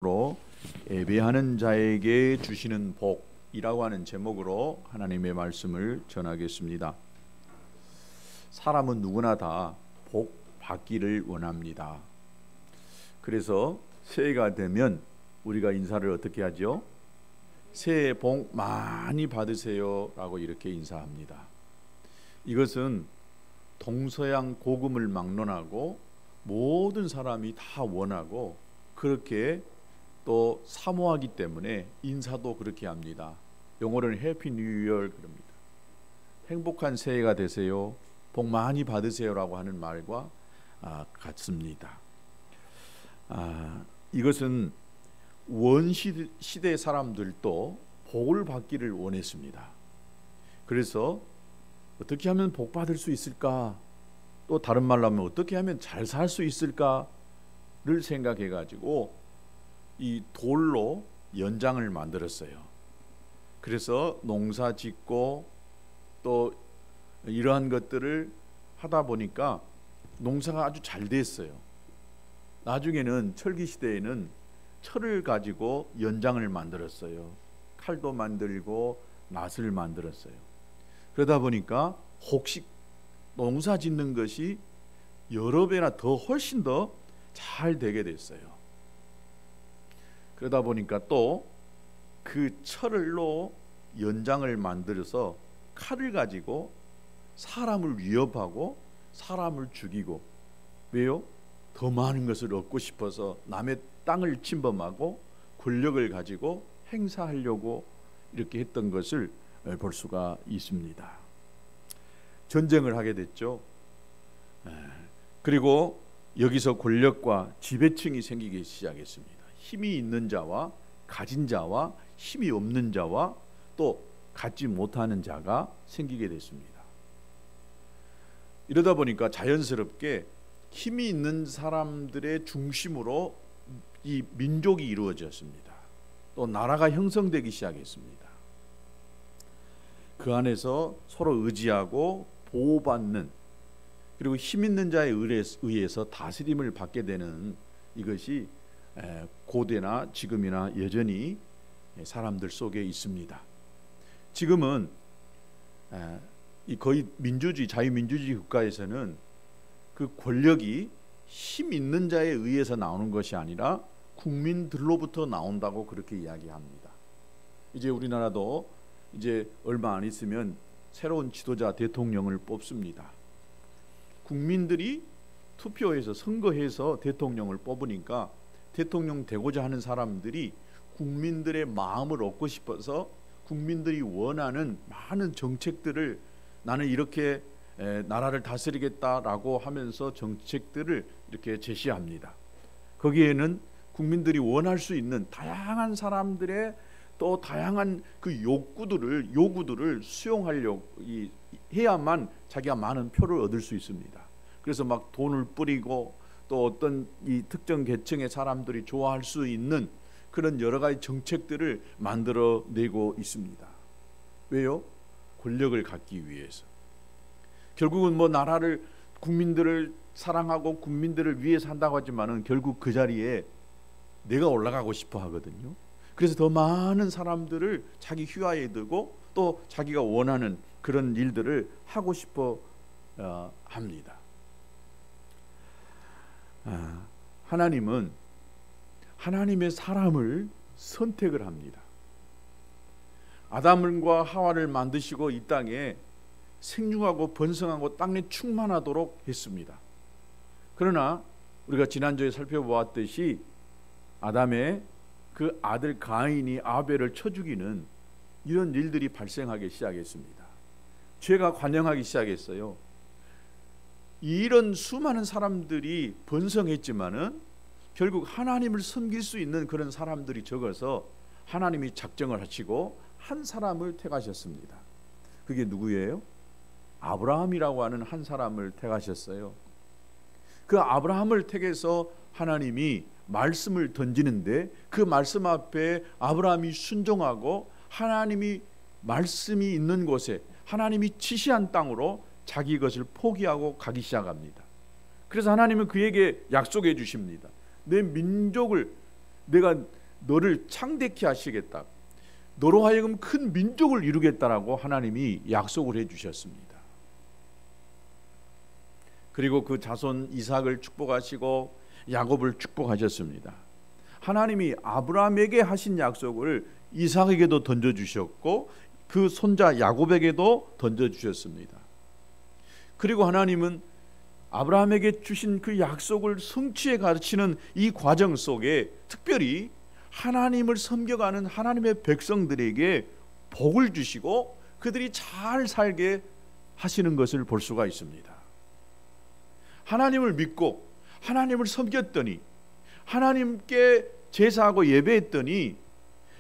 로 예배하는 자에게 주시는 복이라고 하는 제목으로 하나님의 말씀을 전하겠습니다. 사람은 누구나 다 복 받기를 원합니다. 그래서 새해가 되면 우리가 인사를 어떻게 하죠? 새해 복 많이 받으세요 라고 이렇게 인사합니다. 이것은 동서양 복음을 막론하고 모든 사람이 다 원하고 그렇게 또 사모하기 때문에 인사도 그렇게 합니다. 영어로는 해피 뉴 이어 그럽니다. 행복한 새해가 되세요, 복 많이 받으세요라고 하는 말과 같습니다. 이것은 원시대 사람들도 복을 받기를 원했습니다. 그래서 어떻게 하면 복 받을 수 있을까, 또 다른 말로 하면 어떻게 하면 잘 살 수 있을까를 생각해 가지고 이 돌로 연장을 만들었어요. 그래서 농사 짓고 또 이러한 것들을 하다 보니까 농사가 아주 잘 됐어요. 나중에는 철기 시대에는 철을 가지고 연장을 만들었어요. 칼도 만들고 낫을 만들었어요. 그러다 보니까 혹시 농사 짓는 것이 여러 배나 더 훨씬 더 잘 되게 됐어요. 그러다 보니까 또 그 철로 연장을 만들어서 칼을 가지고 사람을 위협하고 사람을 죽이고, 왜요? 더 많은 것을 얻고 싶어서 남의 땅을 침범하고 권력을 가지고 행사하려고 이렇게 했던 것을 볼 수가 있습니다. 전쟁을 하게 됐죠. 그리고 여기서 권력과 지배층이 생기기 시작했습니다. 힘이 있는 자와 가진 자와 힘이 없는 자와 또 갖지 못하는 자가 생기게 됐습니다. 이러다 보니까 자연스럽게 힘이 있는 사람들의 중심으로 이 민족이 이루어졌습니다. 또 나라가 형성되기 시작했습니다. 그 안에서 서로 의지하고 보호받는, 그리고 힘 있는 자에 의해서 다스림을 받게 되는 이것이 고대나 지금이나 여전히 사람들 속에 있습니다. 지금은 거의 민주주의, 자유민주주의 국가에서는 그 권력이 힘 있는 자에 의해서 나오는 것이 아니라 국민들로부터 나온다고 그렇게 이야기합니다. 이제 우리나라도 이제 얼마 안 있으면 새로운 지도자 대통령을 뽑습니다. 국민들이 투표해서 선거해서 대통령을 뽑으니까 대통령 되고자 하는 사람들이 국민들의 마음을 얻고 싶어서 국민들이 원하는 많은 정책들을, 나는 이렇게 나라를 다스리겠다라고 하면서 정책들을 이렇게 제시합니다. 거기에는 국민들이 원할 수 있는 다양한 사람들의 또 다양한 그 요구들을 수용하려고 해야만 자기가 많은 표를 얻을 수 있습니다. 그래서 막 돈을 뿌리고 또 어떤 이 특정 계층의 사람들이 좋아할 수 있는 그런 여러 가지 정책들을 만들어내고 있습니다. 왜요? 권력을 갖기 위해서. 결국은 뭐 나라를, 국민들을 사랑하고 국민들을 위해서 한다고 하지만은 결국 그 자리에 내가 올라가고 싶어 하거든요. 그래서 더 많은 사람들을 자기 휘하에 두고 또 자기가 원하는 그런 일들을 하고 싶어 합니다. 하나님은 하나님의 사람을 선택을 합니다. 아담과 하와를 만드시고 이 땅에 생육하고 번성하고 땅에 충만하도록 했습니다. 그러나 우리가 지난주에 살펴보았듯이 아담의 그 아들 가인이 아벨을 쳐 죽이는 이런 일들이 발생하기 시작했습니다. 죄가 관영하기 시작했어요. 이런 수많은 사람들이 번성했지만은 결국 하나님을 섬길 수 있는 그런 사람들이 적어서 하나님이 작정을 하시고 한 사람을 택하셨습니다. 그게 누구예요? 아브라함이라고 하는 한 사람을 택하셨어요. 그 아브라함을 택해서 하나님이 말씀을 던지는데 그 말씀 앞에 아브라함이 순종하고 하나님이 말씀이 있는 곳에, 하나님이 지시한 땅으로 자기 것을 포기하고 가기 시작합니다. 그래서 하나님은 그에게 약속해 주십니다. 내 민족을 내가 너를 창대케 하시겠다, 너로 하여금 큰 민족을 이루겠다라고 하나님이 약속을 해주셨습니다. 그리고 그 자손 이삭을 축복하시고 야곱을 축복하셨습니다. 하나님이 아브라함에게 하신 약속을 이삭에게도 던져주셨고 그 손자 야곱에게도 던져주셨습니다. 그리고 하나님은 아브라함에게 주신 그 약속을 성취해 가르치는 이 과정 속에 특별히 하나님을 섬겨가는 하나님의 백성들에게 복을 주시고 그들이 잘 살게 하시는 것을 볼 수가 있습니다. 하나님을 믿고 하나님을 섬겼더니, 하나님께 제사하고 예배했더니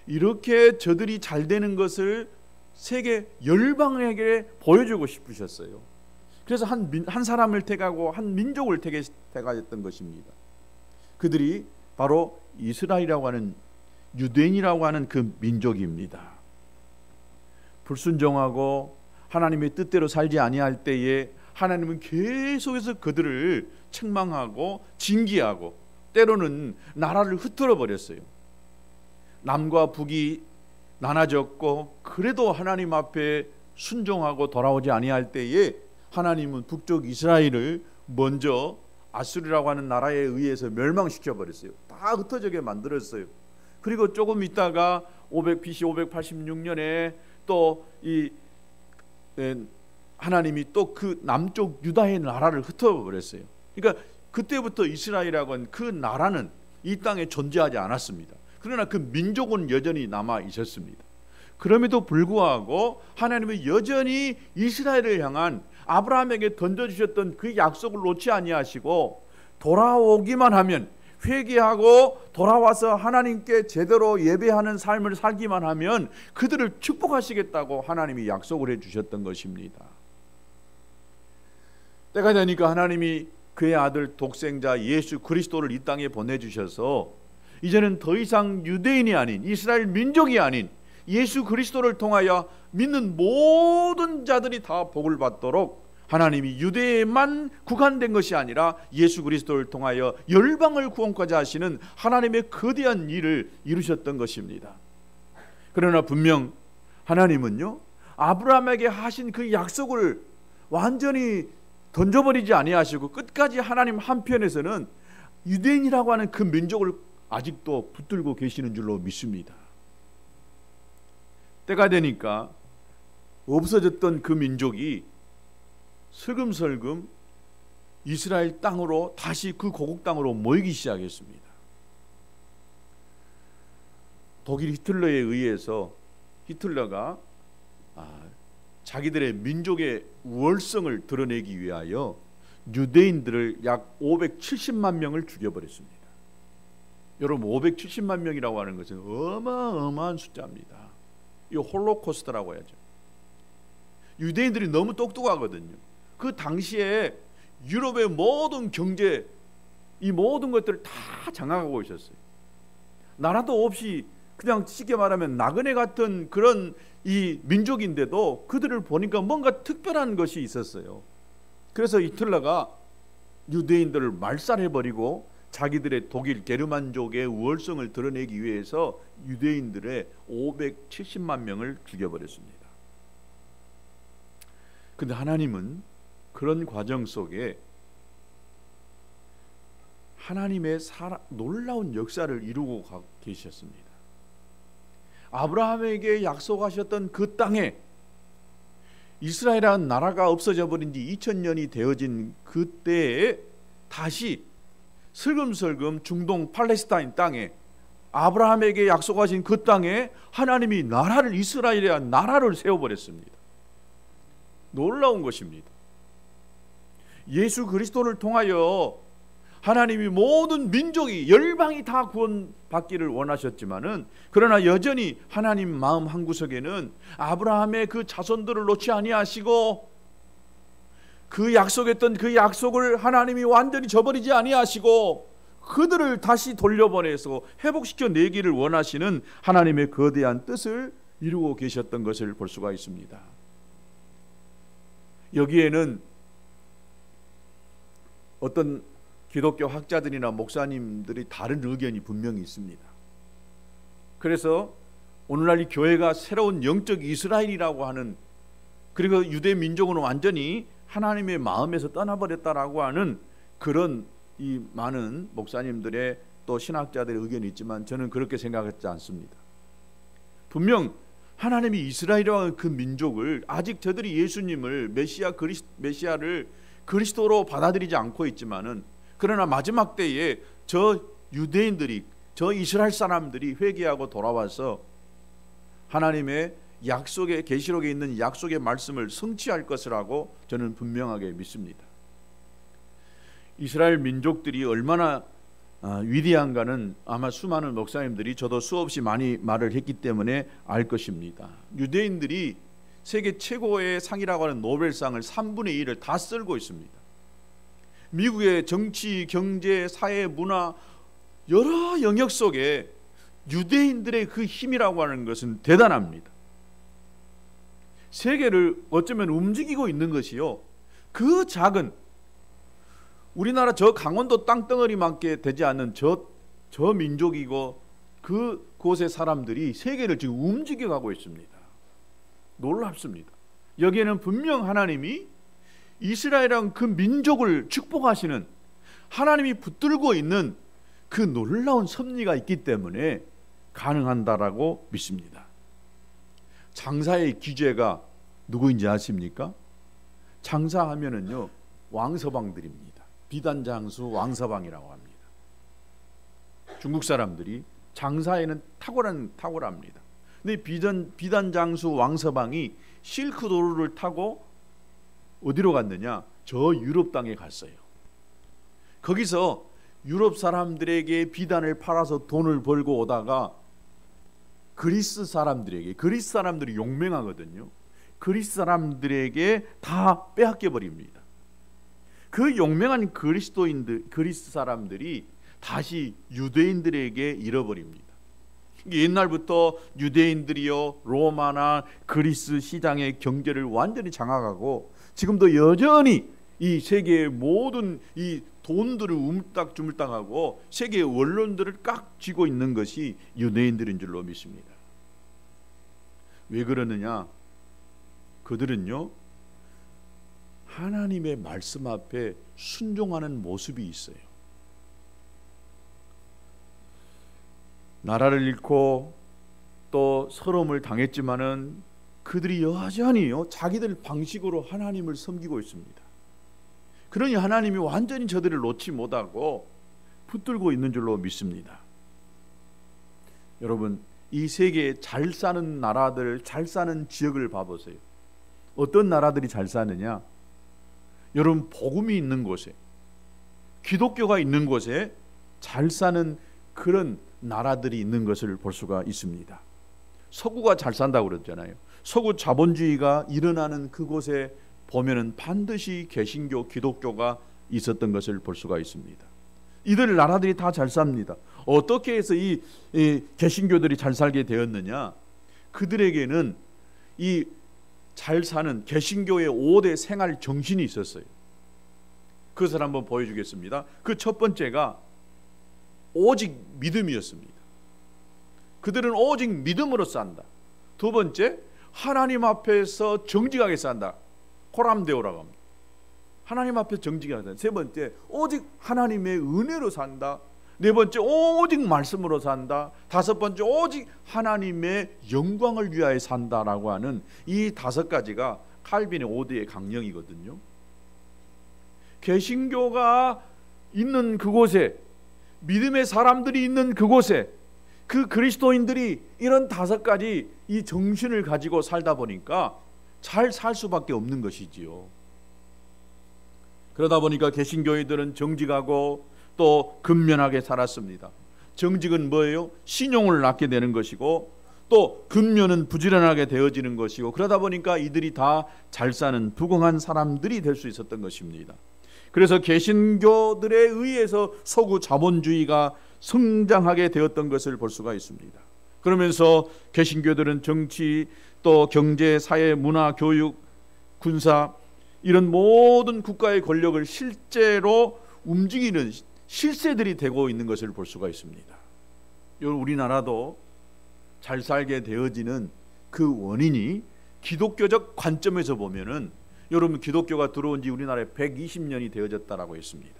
이렇게 저들이 잘 되는 것을 세계 열방에게 보여주고 싶으셨어요. 그래서 한 사람을 택하고 한 민족을 택하였던 것입니다. 그들이 바로 이스라엘이라고 하는, 유대인이라고 하는 그 민족입니다. 불순종하고 하나님의 뜻대로 살지 아니할 때에 하나님은 계속해서 그들을 책망하고 징계하고 때로는 나라를 흩어져 버렸어요. 남과 북이 나눠졌고 그래도 하나님 앞에 순종하고 돌아오지 아니할 때에 하나님은 북쪽 이스라엘을 먼저 아수르라고 하는 나라에 의해서 멸망시켜 버렸어요. 다 흩어지게 만들었어요. 그리고 조금 있다가 BC 586년에 또 하나님이 또 그 남쪽 유다의 나라를 흩어 버렸어요. 그러니까 그때부터 이스라엘이라고 하는 그 나라는 이 땅에 존재하지 않았습니다. 그러나 그 민족은 여전히 남아 있었습니다. 그럼에도 불구하고 하나님은 여전히 이스라엘을 향한 아브라함에게 던져주셨던 그 약속을 놓지 아니하시고 돌아오기만 하면, 회개하고 돌아와서 하나님께 제대로 예배하는 삶을 살기만 하면 그들을 축복하시겠다고 하나님이 약속을 해주셨던 것입니다. 때가 되니까 하나님이 그의 아들 독생자 예수 그리스도를 이 땅에 보내주셔서 이제는 더 이상 유대인이 아닌, 이스라엘 민족이 아닌 예수 그리스도를 통하여 믿는 모든 자들이 다 복을 받도록 하나님이 유대에만 국한된 것이 아니라 예수 그리스도를 통하여 열방을 구원까지 하시는 하나님의 거대한 일을 이루셨던 것입니다. 그러나 분명 하나님은요, 아브라함에게 하신 그 약속을 완전히 던져버리지 아니하시고 끝까지 하나님 한편에서는 유대인이라고 하는 그 민족을 아직도 붙들고 계시는 줄로 믿습니다. 때가 되니까 없어졌던 그 민족이 슬금슬금 이스라엘 땅으로 다시 그 고국 땅으로 모이기 시작했습니다. 독일 히틀러에 의해서 히틀러가 자기들의 민족의 우월성을 드러내기 위하여 유대인들을 약 570만 명을 죽여버렸습니다. 여러분, 570만 명이라고 하는 것은 어마어마한 숫자입니다. 이거 홀로코스트라고 해야죠. 유대인들이 너무 똑똑하거든요. 그 당시에 유럽의 모든 경제, 이 모든 것들을 다 장악하고 있었어요. 나라도 없이 그냥 쉽게 말하면 나그네 같은 그런 이 민족인데도 그들을 보니까 뭔가 특별한 것이 있었어요. 그래서 히틀러가 유대인들을 말살해버리고 자기들의 독일 게르만족의 우월성을 드러내기 위해서 유대인들의 570만 명을 죽여버렸습니다. 그런데 하나님은 그런 과정 속에 하나님의 놀라운 역사를 이루고 계셨습니다. 아브라함에게 약속하셨던 그 땅에 이스라엘이라는 나라가 없어져 버린 지 2000년이 되어진 그때에 다시 슬금슬금 중동 팔레스타인 땅에, 아브라함에게 약속하신 그 땅에 하나님이 나라를, 이스라엘이라는 나라를 세워버렸습니다. 놀라운 것입니다. 예수 그리스도를 통하여 하나님이 모든 민족이, 열방이 다 구원받기를 원하셨지만은, 그러나 여전히 하나님 마음 한구석에는 아브라함의 그 자손들을 놓지 아니하시고 그 약속했던 그 약속을 하나님이 완전히 저버리지 아니하시고 그들을 다시 돌려보내서 회복시켜 내기를 원하시는 하나님의 거대한 뜻을 이루고 계셨던 것을 볼 수가 있습니다. 여기에는 어떤 기독교 학자들이나 목사님들이 다른 의견이 분명히 있습니다. 그래서 오늘날 이 교회가 새로운 영적 이스라엘이라고 하는, 그리고 유대 민족은 완전히 하나님의 마음에서 떠나버렸다라고 하는 그런 이 많은 목사님들의 또 신학자들의 의견이 있지만 저는 그렇게 생각하지 않습니다. 분명 하나님이 이스라엘이라는 그 민족을 아직 저들이 예수님을 메시아를 그리스도로 받아들이지 않고 있지만은, 그러나 마지막 때에 저 유대인들이, 저 이스라엘 사람들이 회개하고 돌아와서 하나님의 약속의, 계시록에 있는 약속의 말씀을 성취할 것이라고 저는 분명하게 믿습니다. 이스라엘 민족들이 얼마나 위대한가는 아마 수많은 목사님들이, 저도 수없이 많이 말을 했기 때문에 알 것입니다. 유대인들이 세계 최고의 상이라고 하는 노벨상을 3분의 1을 다 쓸고 있습니다. 미국의 정치, 경제, 사회, 문화 여러 영역 속에 유대인들의 그 힘이라고 하는 것은 대단합니다. 세계를 어쩌면 움직이고 있는 것이요, 그 작은 우리나라 저 강원도 땅덩어리만께 되지 않는 저 민족이고 그곳의 사람들이 세계를 지금 움직여가고 있습니다. 놀랍습니다. 여기에는 분명 하나님이 이스라엘이라는 그 민족을 축복하시는, 하나님이 붙들고 있는 그 놀라운 섭리가 있기 때문에 가능한다라고 믿습니다. 장사의 기죄가 누구인지 아십니까? 장사하면은요, 왕서방들입니다. 비단장수 왕서방이라고 합니다. 중국 사람들이 장사에는 탁월합니다. 근데 비단장수 왕서방이 실크도로를 타고 어디로 갔느냐? 저 유럽 땅에 갔어요. 거기서 유럽 사람들에게 비단을 팔아서 돈을 벌고 오다가 그리스 사람들이 용맹하거든요. 그리스 사람들에게 다 빼앗겨 버립니다. 그 용맹한 그리스 사람들이 다시 유대인들에게 잃어버립니다. 옛날부터 유대인들이요, 로마나 그리스 시장의 경제를 완전히 장악하고 지금도 여전히 이 세계의 모든 이 돈들을 우물딱주물딱하고 세계의 원론들을 깍 쥐고 있는 것이 유대인들인 줄로 믿습니다. 왜 그러느냐? 그들은요, 하나님의 말씀 앞에 순종하는 모습이 있어요. 나라를 잃고 또 서름을 당했지만은 그들이 여전히요, 자기들 방식으로 하나님을 섬기고 있습니다. 그러니 하나님이 완전히 저들을 놓지 못하고 붙들고 있는 줄로 믿습니다. 여러분, 이 세계에 잘 사는 나라들, 잘 사는 지역을 봐보세요. 어떤 나라들이 잘 사느냐? 여러분, 복음이 있는 곳에, 기독교가 있는 곳에 잘 사는 그런 나라들이 있는 것을 볼 수가 있습니다. 서구가 잘 산다고 그러잖아요. 서구 자본주의가 일어나는 그곳에 보면은 반드시 개신교, 기독교가 있었던 것을 볼 수가 있습니다. 이들 나라들이 다 잘 삽니다. 어떻게 해서 이 개신교들이 잘 살게 되었느냐? 그들에게는 이 잘 사는 개신교의 5대 생활 정신이 있었어요. 그것을 한번 보여주겠습니다. 그 첫 번째가 오직 믿음이었습니다. 그들은 오직 믿음으로 산다. 두 번째, 하나님 앞에서 정직하게 산다. 코람데오라고 합니다. 하나님 앞에 정직하게 산다. 세 번째, 오직 하나님의 은혜로 산다. 네 번째, 오직 말씀으로 산다. 다섯 번째, 오직 하나님의 영광을 위하여 산다라고 하는 이 5가지가 칼빈의 5대의 강령이거든요. 개신교가 있는 그곳에, 믿음의 사람들이 있는 그곳에 그 그리스도인들이 이런 5가지 이 정신을 가지고 살다 보니까 잘 살 수밖에 없는 것이지요. 그러다 보니까 개신교인들은 정직하고 또 근면하게 살았습니다. 정직은 뭐예요? 신용을 낳게 되는 것이고, 또 근면은 부지런하게 되어지는 것이고, 그러다 보니까 이들이 다 잘 사는 부강한 사람들이 될 수 있었던 것입니다. 그래서 개신교들에 의해서 서구 자본주의가 성장하게 되었던 것을 볼 수가 있습니다. 그러면서 개신교들은 정치, 또 경제, 사회, 문화, 교육, 군사, 이런 모든 국가의 권력을 실제로 움직이는 실세들이 되고 있는 것을 볼 수가 있습니다. 우리나라도 잘 살게 되어지는 그 원인이 기독교적 관점에서 보면은, 여러분 기독교가 들어온 지 우리나라에 120년이 되어졌다라고 했습니다.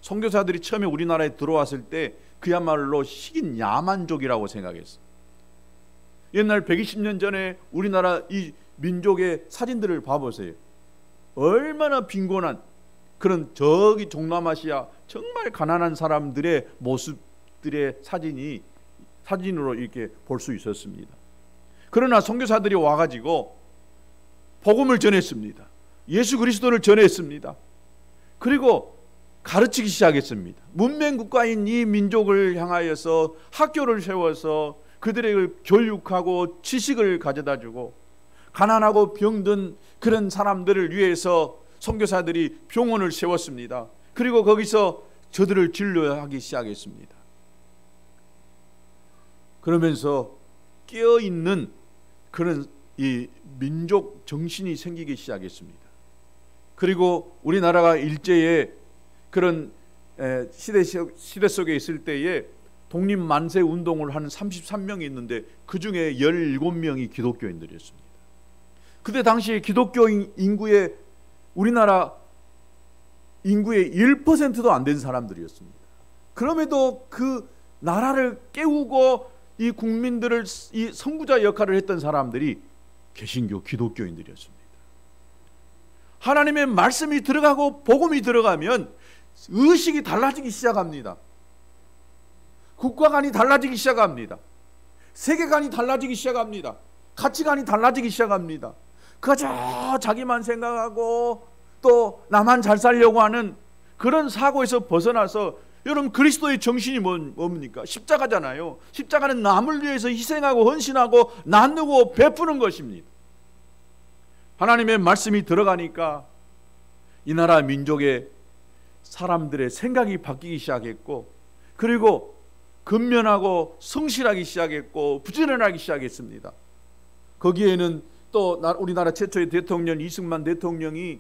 선교사들이 처음에 우리나라에 들어왔을 때 그야말로 식인 야만족이라고 생각했어. 옛날 120년 전에 우리나라 이 민족의 사진들을 봐보세요. 얼마나 빈곤한 그런 저기 동남아시아 정말 가난한 사람들의 모습들의 사진으로 이렇게 볼 수 있었습니다. 그러나 선교사들이 와가지고 복음을 전했습니다. 예수 그리스도를 전했습니다. 그리고 가르치기 시작했습니다. 문명 국가인 이 민족을 향하여서 학교를 세워서 그들을 교육하고 지식을 가져다주고, 가난하고 병든 그런 사람들을 위해서 선교사들이 병원을 세웠습니다. 그리고 거기서 저들을 진료하기 시작했습니다. 그러면서 깨어있는 그런 이 민족 정신이 생기기 시작했습니다. 그리고 우리나라가 일제에 그런 시대 속에 있을 때에 독립만세 운동을 한 33명이 있는데 그 중에 17명이 기독교인들이었습니다. 그때 당시에 기독교 인구의 우리나라 인구의 1%도 안 된 사람들이었습니다. 그럼에도 그 나라를 깨우고 이 국민들을 이 선구자 역할을 했던 사람들이 개신교 기독교인들이었습니다. 하나님의 말씀이 들어가고 복음이 들어가면 의식이 달라지기 시작합니다. 국가관이 달라지기 시작합니다. 세계관이 달라지기 시작합니다. 가치관이 달라지기 시작합니다. 그저 자기만 생각하고 또 나만 잘 살려고 하는 그런 사고에서 벗어나서, 여러분 그리스도의 정신이 뭡니까? 십자가잖아요. 십자가는 남을 위해서 희생하고 헌신하고 나누고 베푸는 것입니다. 하나님의 말씀이 들어가니까 이 나라 민족의 사람들의 생각이 바뀌기 시작했고, 그리고 근면하고 성실하기 시작했고 부지런하기 시작했습니다. 거기에는 또 우리나라 최초의 대통령 이승만 대통령이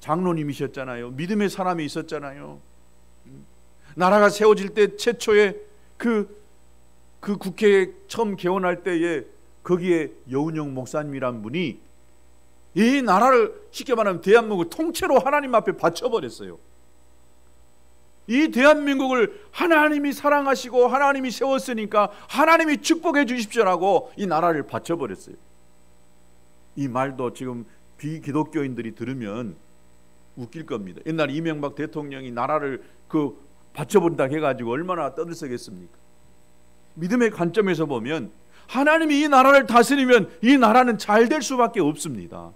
장로님이셨잖아요. 믿음의 사람이 있었잖아요. 나라가 세워질 때 최초의 그 국회에 처음 개원할 때에 거기에 여운형 목사님이란 분이 이 나라를 쉽게 말하면 대한민국을 통째로 하나님 앞에 바쳐버렸어요. 이 대한민국을 하나님이 사랑하시고 하나님이 세웠으니까 하나님이 축복해 주십시오라고 이 나라를 바쳐버렸어요. 이 말도 지금 비기독교인들이 들으면 웃길 겁니다. 옛날 이명박 대통령이 나라를 바쳐본다 해가지고 얼마나 떠들썩했습니까? 믿음의 관점에서 보면 하나님이 이 나라를 다스리면 이 나라는 잘 될 수밖에 없습니다.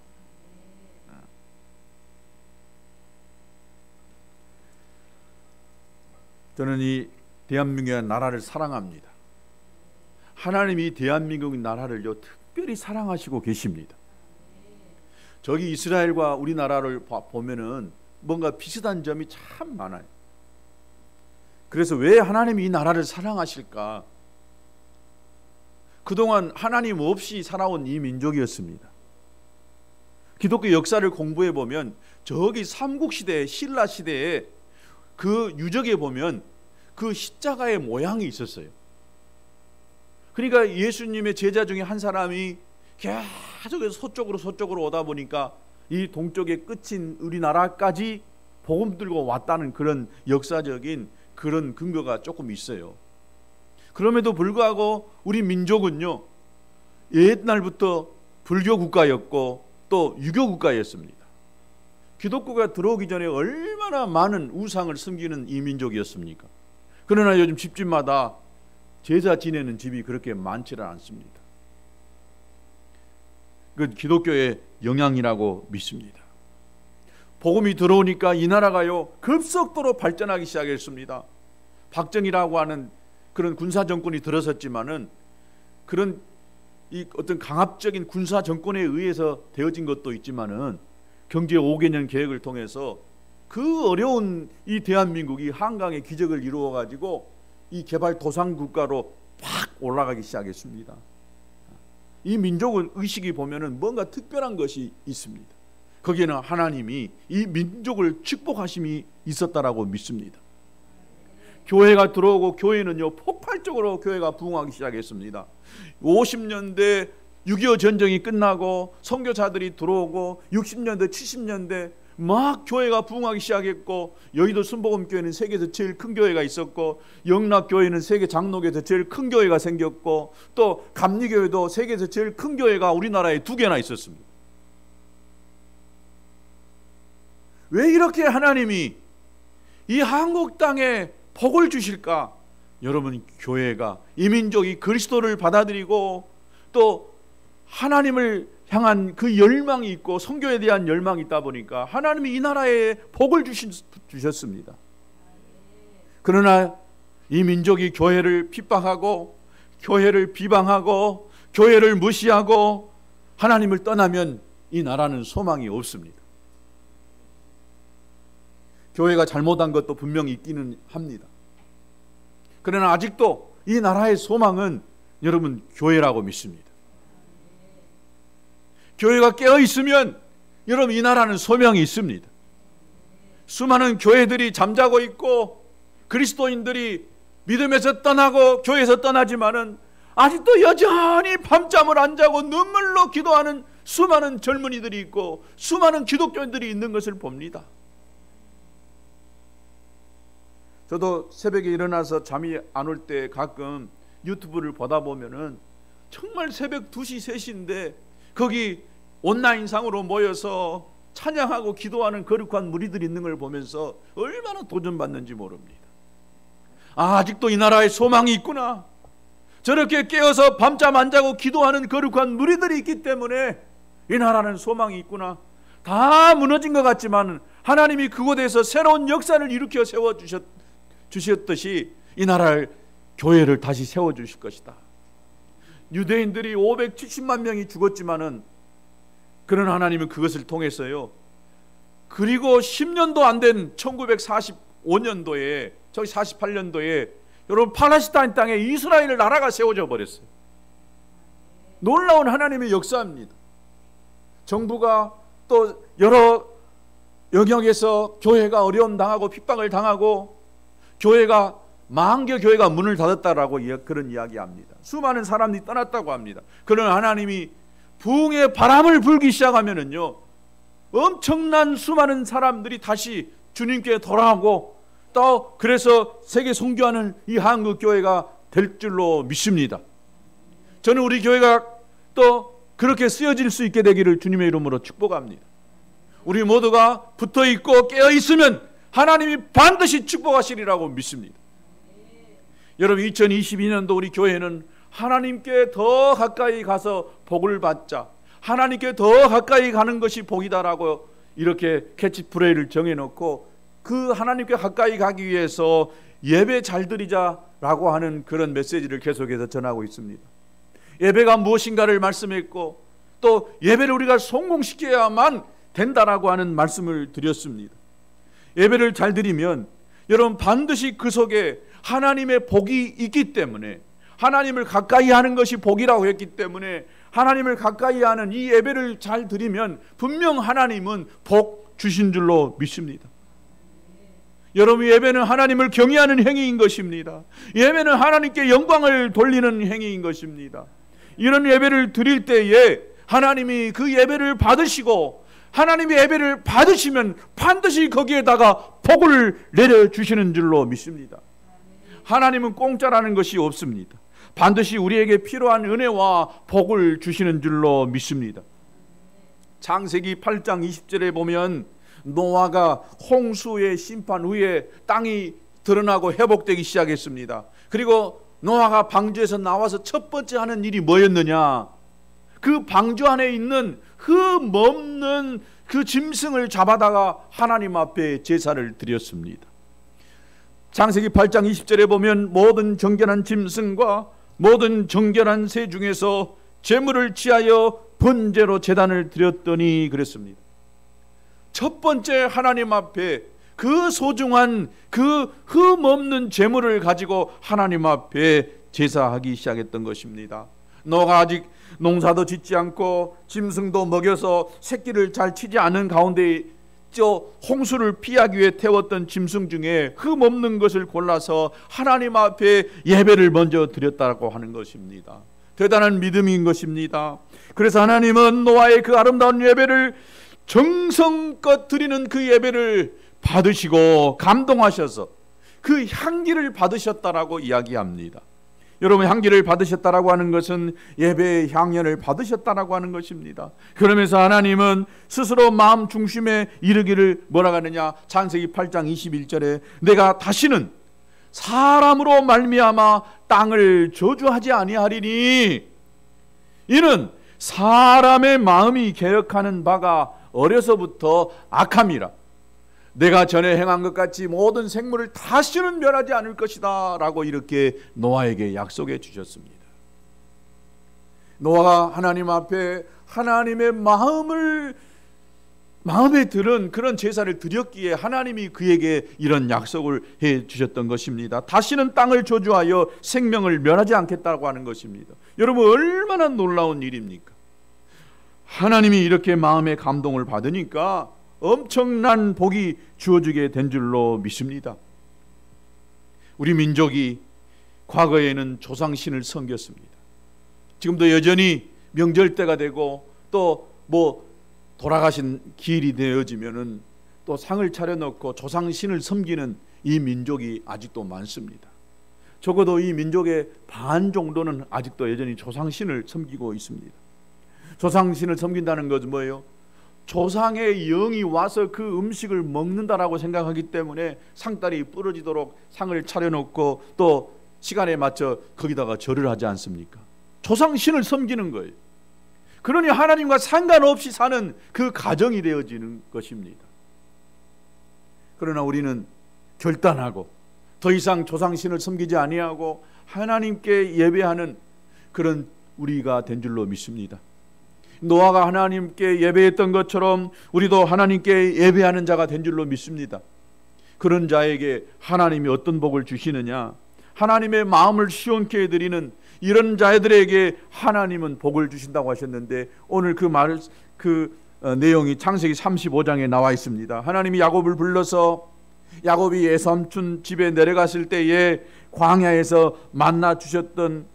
저는 이 대한민국의 나라를 사랑합니다. 하나님이 대한민국의 나라를요 특별히 사랑하시고 계십니다. 저기 이스라엘과 우리나라를 보면은 뭔가 비슷한 점이 참 많아요. 그래서 왜 하나님이 이 나라를 사랑하실까? 그동안 하나님 없이 살아온 이 민족이었습니다. 기독교 역사를 공부해 보면 저기 삼국시대 신라 시대에 그 유적에 보면 그 십자가의 모양이 있었어요. 그러니까 예수님의 제자 중에 한 사람이 계속해서 서쪽으로 오다 보니까 이 동쪽의 끝인 우리나라까지 복음 들고 왔다는 그런 역사적인 그런 근거가 조금 있어요. 그럼에도 불구하고 우리 민족은요 옛날부터 불교 국가였고 또 유교 국가였습니다. 기독교가 들어오기 전에 얼마나 많은 우상을 섬기는 이 민족이었습니까? 그러나 요즘 집집마다 제사 지내는 집이 그렇게 많지는 않습니다. 그 기독교의 영향이라고 믿습니다. 복음이 들어오니까 이 나라가요 급속도로 발전하기 시작했습니다. 박정희라고 하는 그런 군사 정권이 들어섰지만은 그런 이 어떤 강압적인 군사 정권에 의해서 되어진 것도 있지만은 경제 5개년 계획을 통해서 그 어려운 이 대한민국이 한강의 기적을 이루어 가지고 이 개발 도상 국가로 팍 올라가기 시작했습니다. 이 민족의 의식이 보면은 뭔가 특별한 것이 있습니다. 거기에는 하나님이 이 민족을 축복하심이 있었다라고 믿습니다. 교회가 들어오고 교회는요 폭발적으로 교회가 부흥하기 시작했습니다. 50년대 6.25 전쟁이 끝나고 선교사들이 들어오고 60년대 70년대 막 교회가 부흥하기 시작했고, 여의도 순복음교회는 세계에서 제일 큰 교회가 있었고, 영락교회는 세계 장로교에서 제일 큰 교회가 생겼고, 또 감리교회도 세계에서 제일 큰 교회가 우리나라에 2개나 있었습니다. 왜 이렇게 하나님이 이 한국 땅에 복을 주실까? 여러분, 교회가, 이 민족이 그리스도를 받아들이고 또 하나님을 향한 그 열망이 있고 선교에 대한 열망이 있다 보니까 하나님이 이 나라에 복을 주셨습니다. 그러나 이 민족이 교회를 핍박하고 교회를 비방하고 교회를 무시하고 하나님을 떠나면 이 나라는 소망이 없습니다. 교회가 잘못한 것도 분명히 있기는 합니다. 그러나 아직도 이 나라의 소망은 여러분 교회라고 믿습니다. 교회가 깨어 있으면 여러분 이 나라는 소명이 있습니다. 수많은 교회들이 잠자고 있고 그리스도인들이 믿음에서 떠나고 교회에서 떠나지만은 아직도 여전히 밤잠을 안 자고 눈물로 기도하는 수많은 젊은이들이 있고 수많은 기독교인들이 있는 것을 봅니다. 저도 새벽에 일어나서 잠이 안 올 때 가끔 유튜브를 보다 보면은 정말 새벽 2시, 3시인데 거기 온라인상으로 모여서 찬양하고 기도하는 거룩한 무리들이 있는 걸 보면서 얼마나 도전받는지 모릅니다. 아직도 이 나라에 소망이 있구나. 저렇게 깨어서 밤잠 안 자고 기도하는 거룩한 무리들이 있기 때문에 이 나라는 소망이 있구나. 다 무너진 것 같지만 하나님이 그곳에서 새로운 역사를 일으켜 세워주셨듯이 이 나라를, 교회를 다시 세워주실 것이다. 유대인들이 570만 명이 죽었지만은 그런 하나님은 그것을 통해서요, 그리고 10년도 안 된 1945년도에 저기 48년도에 여러분 팔레스타인 땅에 이스라엘 나라가 세워져 버렸어요. 놀라운 하나님의 역사입니다. 정부가 또 여러 영역에서 교회가 어려움 당하고 핍박을 당하고 교회가 만개 교회가 문을 닫았다라고 그런 이야기합니다. 수많은 사람들이 떠났다고 합니다. 그러나 하나님이 부흥의 바람을 불기 시작하면은요, 엄청난 수많은 사람들이 다시 주님께 돌아오고 또 그래서 세계 선교하는 이 한국 교회가 될 줄로 믿습니다. 저는 우리 교회가 또 그렇게 쓰여질 수 있게 되기를 주님의 이름으로 축복합니다. 우리 모두가 붙어 있고 깨어 있으면 하나님이 반드시 축복하시리라고 믿습니다. 여러분, 2022년도 우리 교회는 하나님께 더 가까이 가서 복을 받자, 하나님께 더 가까이 가는 것이 복이다라고 이렇게 캐치프레이를 정해놓고 그 하나님께 가까이 가기 위해서 예배 잘 드리자라고 하는 그런 메시지를 계속해서 전하고 있습니다. 예배가 무엇인가를 말씀했고 또 예배를 우리가 성공시켜야만 된다라고 하는 말씀을 드렸습니다. 예배를 잘 드리면 여러분 반드시 그 속에 하나님의 복이 있기 때문에, 하나님을 가까이 하는 것이 복이라고 했기 때문에 하나님을 가까이 하는 이 예배를 잘 드리면 분명 하나님은 복 주신 줄로 믿습니다. 여러분, 예배는 하나님을 경외하는 행위인 것입니다. 예배는 하나님께 영광을 돌리는 행위인 것입니다. 이런 예배를 드릴 때에 하나님이 그 예배를 받으시고 하나님의 예배를 받으시면 반드시 거기에다가 복을 내려주시는 줄로 믿습니다. 하나님은 공짜라는 것이 없습니다. 반드시 우리에게 필요한 은혜와 복을 주시는 줄로 믿습니다. 창세기 8장 20절에 보면 노아가 홍수의 심판 후에 땅이 드러나고 회복되기 시작했습니다. 그리고 노아가 방주에서 나와서 첫 번째 하는 일이 뭐였느냐? 그 방주 안에 있는 흠 없는 그 짐승을 잡아다가 하나님 앞에 제사를 드렸습니다. 창세기 8장 20절에 보면 모든 정결한 짐승과 모든 정결한 새 중에서 제물을 취하여 번제로 제단을 드렸더니 그랬습니다. 첫 번째 하나님 앞에 그 소중한 그 흠 없는 제물을 가지고 하나님 앞에 제사하기 시작했던 것입니다. 노아가 아직 농사도 짓지 않고 짐승도 먹여서 새끼를 잘 치지 않은 가운데 저 홍수를 피하기 위해 태웠던 짐승 중에 흠 없는 것을 골라서 하나님 앞에 예배를 먼저 드렸다고 하는 것입니다. 대단한 믿음인 것입니다. 그래서 하나님은 노아의 그 아름다운 예배를, 정성껏 드리는 그 예배를 받으시고 감동하셔서 그 향기를 받으셨다라고 이야기합니다. 여러분, 향기를 받으셨다라고 하는 것은 예배의 향연을 받으셨다라고 하는 것입니다. 그러면서 하나님은 스스로 마음 중심에 이르기를 뭐라고 하느냐, 창세기 8장 21절에 내가 다시는 사람으로 말미암아 땅을 저주하지 아니하리니 이는 사람의 마음이 계획하는 바가 어려서부터 악함이라. 내가 전에 행한 것 같이 모든 생물을 다시는 멸하지 않을 것이다 라고 이렇게 노아에게 약속해 주셨습니다. 노아가 하나님 앞에 하나님의 마음에 들은 그런 제사를 드렸기에 하나님이 그에게 이런 약속을 해 주셨던 것입니다. 다시는 땅을 저주하여 생명을 멸하지 않겠다고 하는 것입니다. 여러분, 얼마나 놀라운 일입니까? 하나님이 이렇게 마음의 감동을 받으니까 엄청난 복이 주어지게 된 줄로 믿습니다. 우리 민족이 과거에는 조상신을 섬겼습니다. 지금도 여전히 명절 때가 되고 또 돌아가신 기일이 되어지면은 또 상을 차려놓고 조상신을 섬기는 이 민족이 아직도 많습니다. 적어도 이 민족의 반 정도는 아직도 여전히 조상신을 섬기고 있습니다. 조상신을 섬긴다는 것은 뭐예요? 조상의 영이 와서 그 음식을 먹는다라고 생각하기 때문에 상다리 부러지도록 상을 차려놓고 또 시간에 맞춰 거기다가 절을 하지 않습니까? 조상신을 섬기는 거예요. 그러니 하나님과 상관없이 사는 그 가정이 되어지는 것입니다. 그러나 우리는 결단하고 더 이상 조상신을 섬기지 아니하고 하나님께 예배하는 그런 우리가 된 줄로 믿습니다. 노아가 하나님께 예배했던 것처럼 우리도 하나님께 예배하는 자가 된 줄로 믿습니다. 그런 자에게 하나님이 어떤 복을 주시느냐, 하나님의 마음을 시원케 해드리는 이런 자들에게 하나님은 복을 주신다고 하셨는데, 오늘 그 내용이 창세기 35장에 나와 있습니다. 하나님이 야곱을 불러서 야곱이 외삼촌 집에 내려갔을 때에 광야에서 만나 주셨던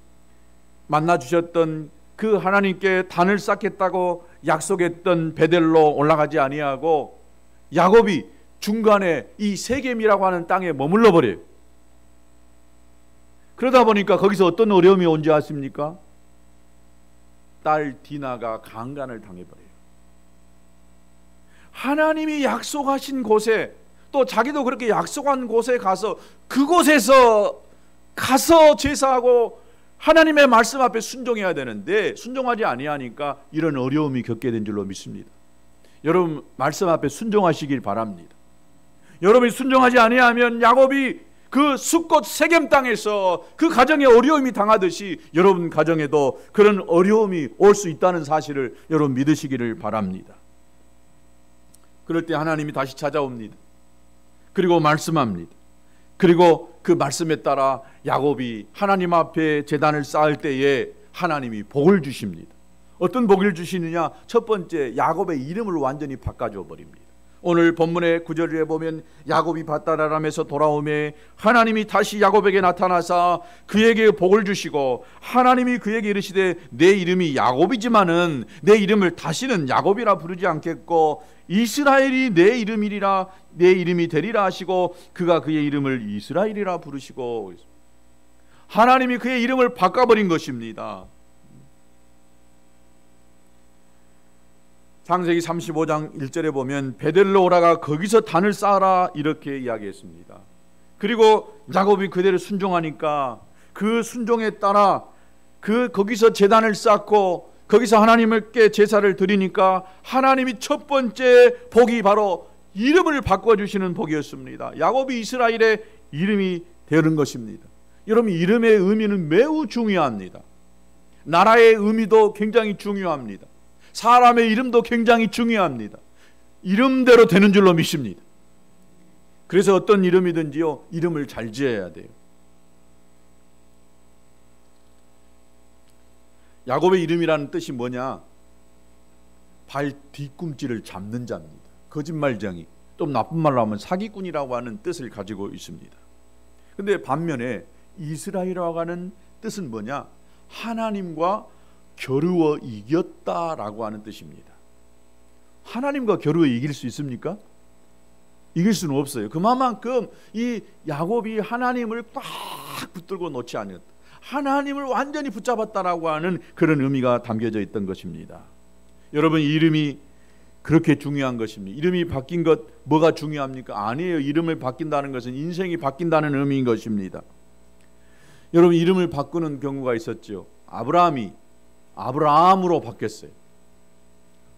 그 하나님께 단을 쌓겠다고 약속했던 베델로 올라가지 아니하고 야곱이 중간에 이 세겜이라고 하는 땅에 머물러 버려요. 그러다 보니까 거기서 어떤 어려움이 온지 아십니까? 딸 디나가 강간을 당해버려요. 하나님이 약속하신 곳에, 또 자기도 그렇게 약속한 곳에 가서 그곳에서 제사하고 하나님의 말씀 앞에 순종해야 되는데 순종하지 아니하니까 이런 어려움이 겪게 된 줄로 믿습니다. 여러분, 말씀 앞에 순종하시길 바랍니다. 여러분이 순종하지 아니하면 야곱이 그 숫곳 세겜 땅에서 그 가정에 어려움이 당하듯이 여러분 가정에도 그런 어려움이 올 수 있다는 사실을 여러분 믿으시기를 바랍니다. 그럴 때 하나님이 다시 찾아옵니다. 그리고 말씀합니다. 그리고 그 말씀에 따라 야곱이 하나님 앞에 제단을 쌓을 때에 하나님이 복을 주십니다. 어떤 복을 주시느냐? 첫 번째, 야곱의 이름을 완전히 바꿔줘 버립니다. 오늘 본문의 9절에 보면 야곱이 밧다라람에서 돌아오매 하나님이 다시 야곱에게 나타나사 그에게 복을 주시고 하나님이 그에게 이르시되 내 이름이 야곱이지만은 내 이름을 다시는 야곱이라 부르지 않겠고 이스라엘이 내 이름이리라, 내 이름이 되리라 하시고 그가 그의 이름을 이스라엘이라 부르시고, 하나님이 그의 이름을 바꿔버린 것입니다. 창세기 35장 1절에 보면 베델로 오라가 거기서 단을 쌓아라 이렇게 이야기했습니다. 그리고 야곱이 그대로 순종하니까 그 순종에 따라 거기서 제단을 쌓고 거기서 하나님께 제사를 드리니까 하나님이 첫 번째 복이 바로 이름을 바꿔주시는 복이었습니다. 야곱이 이스라엘의 이름이 되는 것입니다. 여러분, 이름의 의미는 매우 중요합니다. 나라의 의미도 굉장히 중요합니다. 사람의 이름도 굉장히 중요합니다. 이름대로 되는 줄로 믿습니다. 그래서 어떤 이름이든지요, 이름을 잘 지어야 돼요. 야곱의 이름이라는 뜻이 뭐냐? 발 뒤꿈치를 잡는 자입니다. 거짓말쟁이, 또 나쁜 말로 하면 사기꾼이라고 하는 뜻을 가지고 있습니다. 근데 반면에 이스라엘이라고 하는 뜻은 뭐냐? 하나님과 겨루어 이겼다라고 하는 뜻입니다. 하나님과 겨루어 이길 수 있습니까? 이길 수는 없어요. 그만큼 이 야곱이 하나님을 꽉 붙들고 놓지 않았다, 하나님을 완전히 붙잡았다라고 하는 그런 의미가 담겨져 있던 것입니다. 여러분, 이름이 그렇게 중요한 것입니다. 이름이 바뀐 것 뭐가 중요합니까? 아니에요. 이름을 바뀐다는 것은 인생이 바뀐다는 의미인 것입니다. 여러분, 이름을 바꾸는 경우가 있었죠. 아브라함이 아브라함으로 바뀌었어요.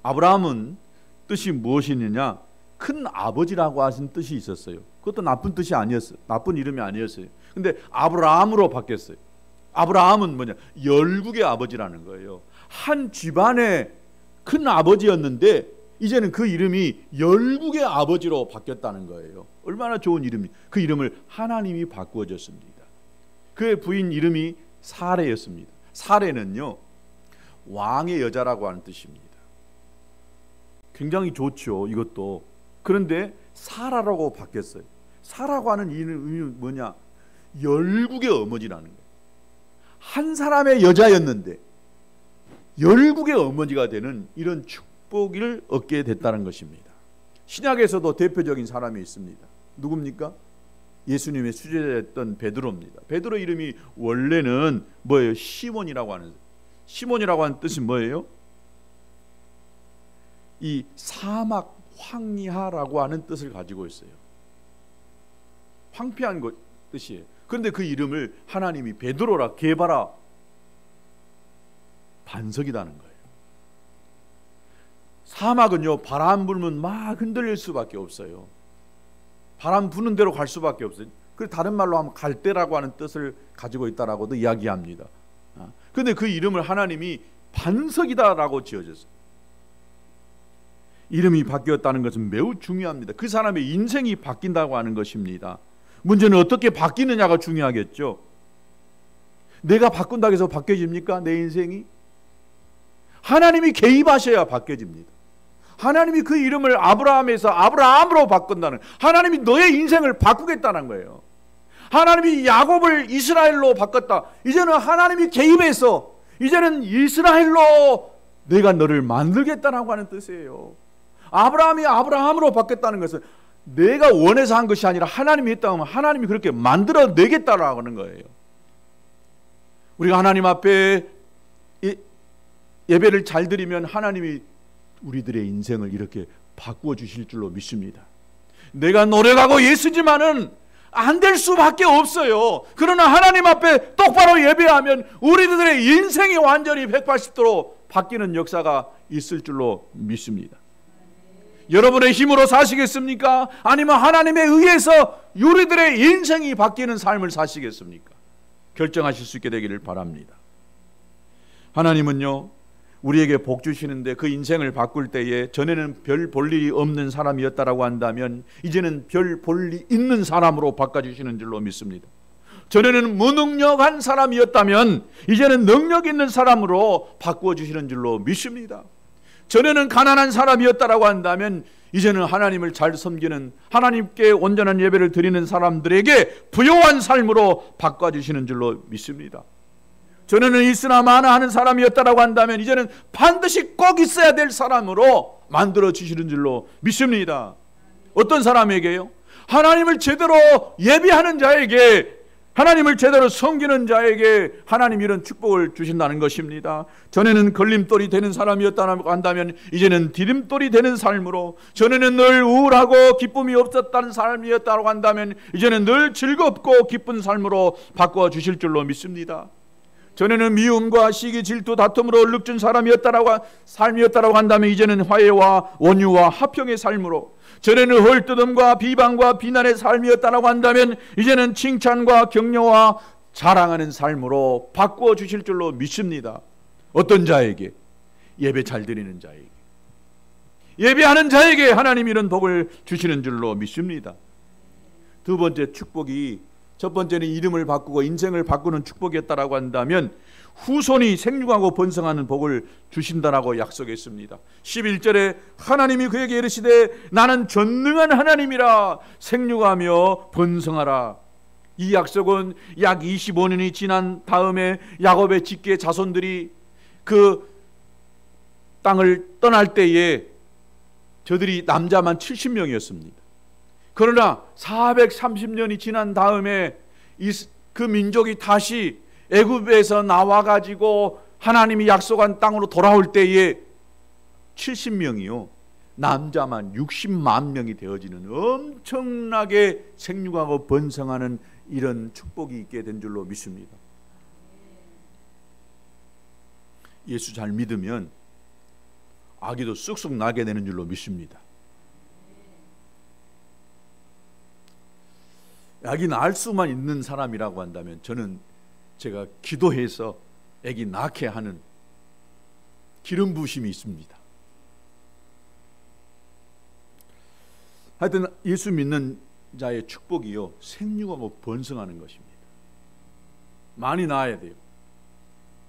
아브라함은 뜻이 무엇이느냐? 큰 아버지라고 하신 뜻이 있었어요. 그것도 나쁜 뜻이 아니었어요. 나쁜 이름이 아니었어요. 근데 아브라함으로 바뀌었어요. 아브라함은 뭐냐? 열국의 아버지라는 거예요. 한 집안의 큰 아버지였는데 이제는 그 이름이 열국의 아버지로 바뀌었다는 거예요. 얼마나 좋은 이름이. 그 이름을 하나님이 바꾸어 줬습니다. 그의 부인 이름이 사레였습니다. 사레는요, 왕의 여자라고 하는 뜻입니다. 굉장히 좋죠, 이것도. 그런데 사라라고 바뀌었어요. 사라고 하는 이름이 뭐냐? 열국의 어머니라는 거예요. 한 사람의 여자였는데 열국의 어머니가 되는 이런 축복을 얻게 됐다는 것입니다. 신약에서도 대표적인 사람이 있습니다. 누굽니까? 예수님의 수제자였던 베드로입니다. 베드로 이름이 원래는 뭐예요? 시몬이라고 하는, 시몬이라고 하는 뜻이 뭐예요? 이 사막 황리하라고 하는 뜻을 가지고 있어요. 황폐한 것 뜻이에요. 그런데 그 이름을 하나님이 베드로라, 게바라, 반석이라는 거예요. 사막은요, 바람 불면 막 흔들릴 수밖에 없어요. 바람 부는 대로 갈 수밖에 없어요. 그 다른 말로 하면 갈대라고 하는 뜻을 가지고 있다라고도 이야기합니다. 그런데 그 이름을 하나님이 반석이다라고 지어졌어요. 이름이 바뀌었다는 것은 매우 중요합니다. 그 사람의 인생이 바뀐다고 하는 것입니다. 문제는 어떻게 바뀌느냐가 중요하겠죠. 내가 바꾼다고 해서 바뀌어집니까? 내 인생이? 하나님이 개입하셔야 바뀌어집니다. 하나님이 그 이름을 아브라함에서 아브라함으로 바꾼다는, 하나님이 너의 인생을 바꾸겠다는 거예요. 하나님이 야곱을 이스라엘로 바꿨다. 이제는 하나님이 개입해서 이제는 이스라엘로 내가 너를 만들겠다라고 하는 뜻이에요. 아브라함이 아브라함으로 바뀌었다는 것은 내가 원해서 한 것이 아니라 하나님이 했다고 하면 하나님이 그렇게 만들어내겠다라고 하는 거예요. 우리가 하나님 앞에 예배를 잘 드리면 하나님이 우리들의 인생을 이렇게 바꾸어 주실 줄로 믿습니다. 내가 노력하고 예수지만은 안 될 수밖에 없어요. 그러나 하나님 앞에 똑바로 예배하면 우리들의 인생이 완전히 180도로 바뀌는 역사가 있을 줄로 믿습니다. 여러분의 힘으로 사시겠습니까? 아니면 하나님에 의해서 우리들의 인생이 바뀌는 삶을 사시겠습니까? 결정하실 수 있게 되기를 바랍니다. 하나님은요, 우리에게 복 주시는데 그 인생을 바꿀 때에 전에는 별 볼 일이 없는 사람이었다라고 한다면 이제는 별 볼 일 있는 사람으로 바꿔주시는 줄로 믿습니다. 전에는 무능력한 사람이었다면 이제는 능력 있는 사람으로 바꾸어 주시는 줄로 믿습니다. 전에는 가난한 사람이었다라고 한다면 이제는 하나님을 잘 섬기는, 하나님께 온전한 예배를 드리는 사람들에게 부요한 삶으로 바꿔주시는 줄로 믿습니다. 전에는 있으나 마나 하는 사람이었다라고 한다면 이제는 반드시 꼭 있어야 될 사람으로 만들어 주시는 줄로 믿습니다. 어떤 사람에게요? 하나님을 제대로 예배하는 자에게, 하나님을 제대로 섬기는 자에게 하나님이 이런 축복을 주신다는 것입니다. 전에는 걸림돌이 되는 사람이었다고 한다면 이제는 디딤돌이 되는 삶으로, 전에는 늘 우울하고 기쁨이 없었다는 삶이었다고 한다면 이제는 늘 즐겁고 기쁜 삶으로 바꿔 주실 줄로 믿습니다. 전에는 미움과 시기, 질투, 다툼으로 얼룩진 삶이었다라고 한다면 이제는 화해와 원유와 화평의 삶으로, 전에는 헐뜯음과 비방과 비난의 삶이었다라고 한다면 이제는 칭찬과 격려와 자랑하는 삶으로 바꾸어 주실 줄로 믿습니다. 어떤 자에게? 예배 잘 드리는 자에게, 예배하는 자에게 하나님이 이런 복을 주시는 줄로 믿습니다. 두 번째 축복이, 첫 번째는 이름을 바꾸고 인생을 바꾸는 축복이었다라고 한다면 후손이 생육하고 번성하는 복을 주신다라고 약속했습니다. 11절에 하나님이 그에게 이르시되 나는 전능한 하나님이라 생육하며 번성하라. 이 약속은 약 25년이 지난 다음에 야곱의 직계 자손들이 그 땅을 떠날 때에 저들이 남자만 70명이었습니다. 그러나 430년이 지난 다음에 그 민족이 다시 애굽에서 나와가지고 하나님이 약속한 땅으로 돌아올 때에 70명이요 남자만 60만 명이 되어지는 엄청나게 생육하고 번성하는 이런 축복이 있게 된 줄로 믿습니다. 예수 잘 믿으면 아기도 쑥쑥 나게 되는 줄로 믿습니다. 아기 낳을 수만 있는 사람이라고 한다면 저는 제가 기도해서 아기 낳게 하는 기름 부으심이 있습니다. 하여튼 예수 믿는 자의 축복이요 생육하고 번성하는 것입니다. 많이 낳아야 돼요.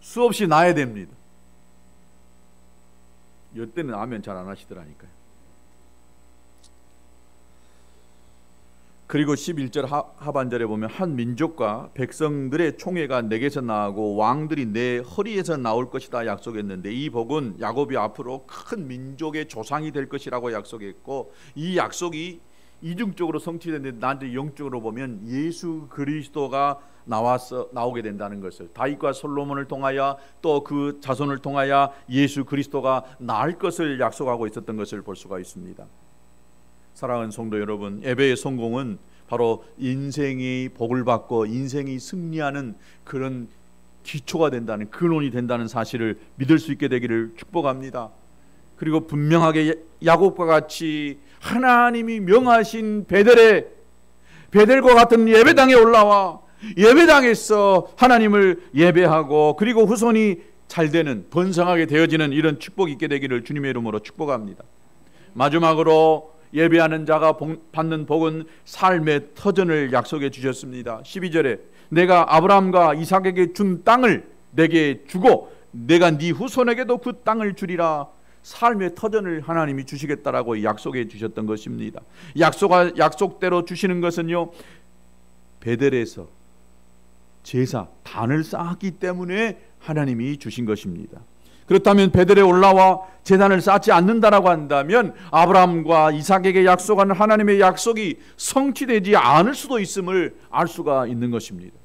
수없이 낳아야 됩니다. 이때는 아멘 잘 안 하시더라니까요. 그리고 11절 하반절에 보면 한 민족과 백성들의 총회가 내게서 나오고 왕들이 내 허리에서 나올 것이다 약속했는데, 이 복은 야곱이 앞으로 큰 민족의 조상이 될 것이라고 약속했고, 이 약속이 이중적으로 성취됐는데 나한테 영적으로 보면 예수 그리스도가 나오게 된다는 것을, 다윗과 솔로몬을 통하여 또 그 자손을 통하여 예수 그리스도가 나을 것을 약속하고 있었던 것을 볼 수가 있습니다. 사랑하는 성도 여러분, 예배의 성공은 바로 인생이 복을 받고 인생이 승리하는 그런 기초가 된다는, 근원이 된다는 사실을 믿을 수 있게 되기를 축복합니다. 그리고 분명하게 야곱과 같이 하나님이 명하신 베델과 같은 예배당에 올라와 예배당에서 하나님을 예배하고 그리고 후손이 잘되는 번성하게 되어지는 이런 축복이 있게 되기를 주님의 이름으로 축복합니다. 마지막으로 예배하는 자가 받는 복은 삶의 터전을 약속해 주셨습니다. 12절에 내가 아브라함과 이삭에게 준 땅을 내게 주고 내가 네 후손에게도 그 땅을 주리라. 삶의 터전을 하나님이 주시겠다라고 약속해 주셨던 것입니다. 약속대로 주시는 것은요, 베델에서 제사 단을 쌓았기 때문에 하나님이 주신 것입니다. 그렇다면 베델에 올라와 제단을 쌓지 않는다라고 한다면 아브라함과 이삭에게 약속한 하나님의 약속이 성취되지 않을 수도 있음을 알 수가 있는 것입니다.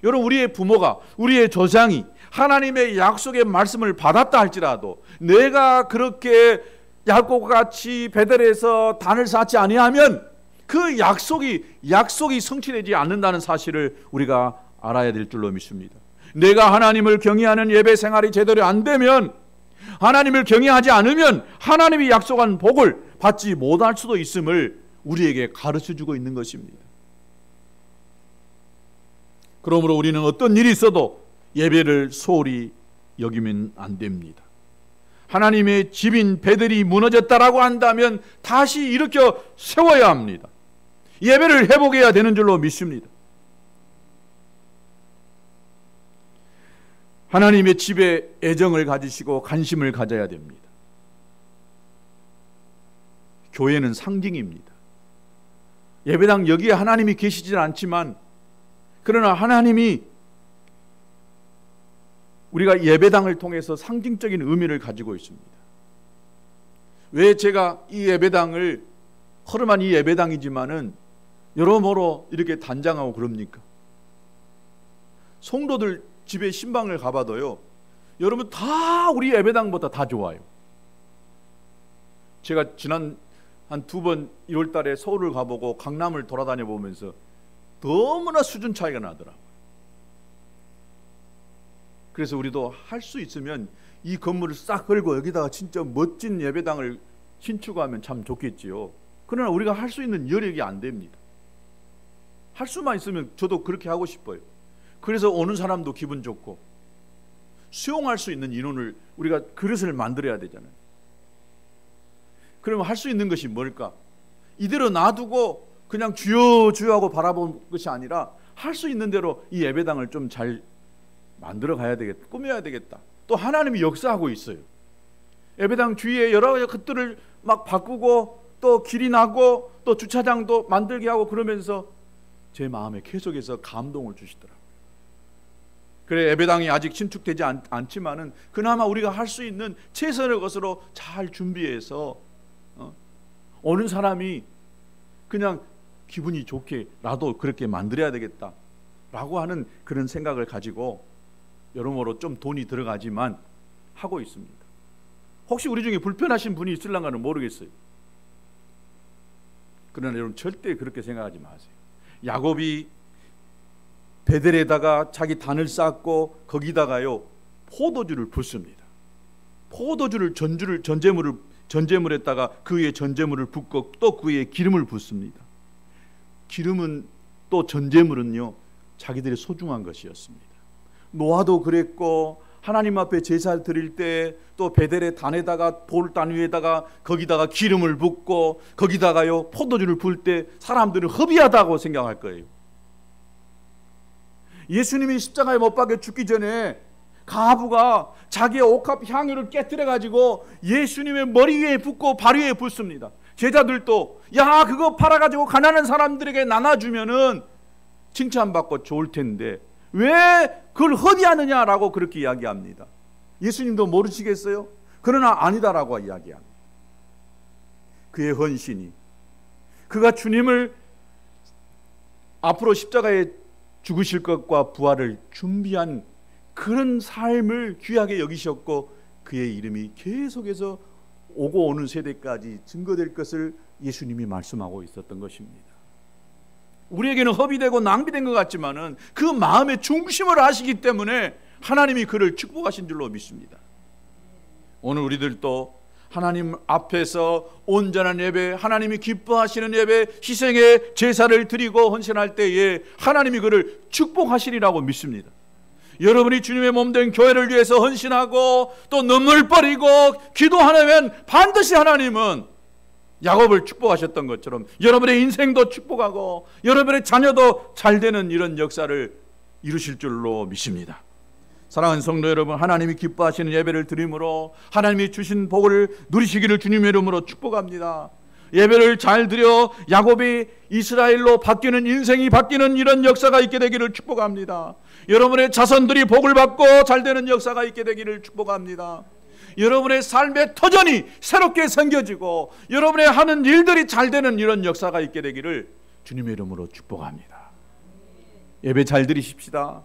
여러분, 우리의 부모가, 우리의 조상이 하나님의 약속의 말씀을 받았다 할지라도 내가 그렇게 야곱과 같이 베델에서 단을 쌓지 아니하면 그 약속이 성취되지 않는다는 사실을 우리가 알아야 될 줄로 믿습니다. 내가 하나님을 경외하는 예배 생활이 제대로 안 되면, 하나님을 경외하지 않으면 하나님이 약속한 복을 받지 못할 수도 있음을 우리에게 가르쳐주고 있는 것입니다. 그러므로 우리는 어떤 일이 있어도 예배를 소홀히 여기면 안 됩니다. 하나님의 집인 베델이 무너졌다라고 한다면 다시 일으켜 세워야 합니다. 예배를 회복해야 되는 줄로 믿습니다. 하나님의 집에 애정을 가지시고 관심을 가져야 됩니다. 교회는 상징입니다. 예배당 여기에 하나님이 계시질 않지만, 그러나 하나님이 우리가 예배당을 통해서 상징적인 의미를 가지고 있습니다. 왜 제가 이 예배당을, 허름한 이 예배당이지만은 여러모로 이렇게 단장하고 그럽니까? 성도들 집에 신방을 가봐도요, 여러분 다 우리 예배당보다 다 좋아요. 제가 지난 한 2번 1월 달에 서울을 가보고 강남을 돌아다녀 보면서 너무나 수준 차이가 나더라고요. 그래서 우리도 할 수 있으면 이 건물을 싹 걸고 여기다가 진짜 멋진 예배당을 신축하면 참 좋겠지요. 그러나 우리가 할 수 있는 여력이 안 됩니다. 할 수만 있으면 저도 그렇게 하고 싶어요. 그래서 오는 사람도 기분 좋고, 수용할 수 있는 인원을 우리가 그릇을 만들어야 되잖아요. 그러면 할 수 있는 것이 뭘까? 이대로 놔두고 그냥 주여 주여 하고 바라본 것이 아니라 할 수 있는 대로 이 예배당을 좀 잘 만들어 가야 되겠다. 꾸며야 되겠다. 또 하나님이 역사하고 있어요. 예배당 주위에 여러 가지 것들을 막 바꾸고 또 길이 나고 또 주차장도 만들게 하고 그러면서 제 마음에 계속해서 감동을 주시더라고요. 그래, 예배당이 아직 신축되지 않지만은 그나마 우리가 할 수 있는 최선의 것으로 잘 준비해서 오는 사람이 그냥 기분이 좋게 나도 그렇게 만들어야 되겠다라고 하는 그런 생각을 가지고 여러모로 좀 돈이 들어가지만 하고 있습니다. 혹시 우리 중에 불편하신 분이 있을랑가는 모르겠어요. 그러나 여러분 절대 그렇게 생각하지 마세요. 야곱이 베델에다가 자기 단을 쌓고 거기다가요 포도주를 붓습니다. 포도주를 전제물에다가 그 위에 전제물을 붓고 또 그 위에 기름을 붓습니다. 기름은 또 전제물은요 자기들의 소중한 것이었습니다. 노아도 그랬고 하나님 앞에 제사를 드릴 때 또 베델의 단에다가 돌단 위에다가 거기다가 기름을 붓고 거기다가요 포도주를 부을 때 사람들은 허비하다고 생각할 거예요. 예수님이 십자가에 못 박혀 죽기 전에 가부가 자기의 옥합 향유를 깨뜨려 가지고 예수님의 머리 위에 붓고 발 위에 붓습니다. 제자들도 야 그거 팔아가지고 가난한 사람들에게 나눠주면은 칭찬받고 좋을 텐데 왜 그걸 허비하느냐라고 그렇게 이야기합니다. 예수님도 모르시겠어요? 그러나 아니다라고 이야기합니다. 그의 헌신이 그가 주님을 앞으로 십자가에 죽으실 것과 부활을 준비한 그런 삶을 귀하게 여기셨고 그의 이름이 계속해서 오고 오는 세대까지 증거될 것을 예수님이 말씀하고 있었던 것입니다. 우리에게는 허비되고 낭비된 것 같지만은 그 마음의 중심을 아시기 때문에 하나님이 그를 축복하신 줄로 믿습니다. 오늘 우리들도 하나님 앞에서 온전한 예배, 하나님이 기뻐하시는 예배, 희생의 제사를 드리고 헌신할 때에 하나님이 그를 축복하시리라고 믿습니다. 여러분이 주님의 몸된 교회를 위해서 헌신하고 또 눈물 버리고 기도하면 반드시 하나님은 야곱을 축복하셨던 것처럼 여러분의 인생도 축복하고 여러분의 자녀도 잘되는 이런 역사를 이루실 줄로 믿습니다. 사랑하는 성도 여러분, 하나님이 기뻐하시는 예배를 드림으로 하나님이 주신 복을 누리시기를 주님의 이름으로 축복합니다. 예배를 잘 드려 야곱이 이스라엘로 바뀌는 인생이 바뀌는 이런 역사가 있게 되기를 축복합니다. 여러분의 자손들이 복을 받고 잘되는 역사가 있게 되기를 축복합니다. 여러분의 삶의 터전이 새롭게 생겨지고 여러분의 하는 일들이 잘되는 이런 역사가 있게 되기를 주님의 이름으로 축복합니다. 예배 잘 드리십시다.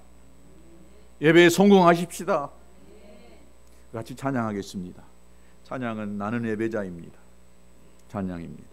예배에 성공하십시다. 같이 찬양하겠습니다. 찬양은 나는 예배자입니다. 찬양입니다.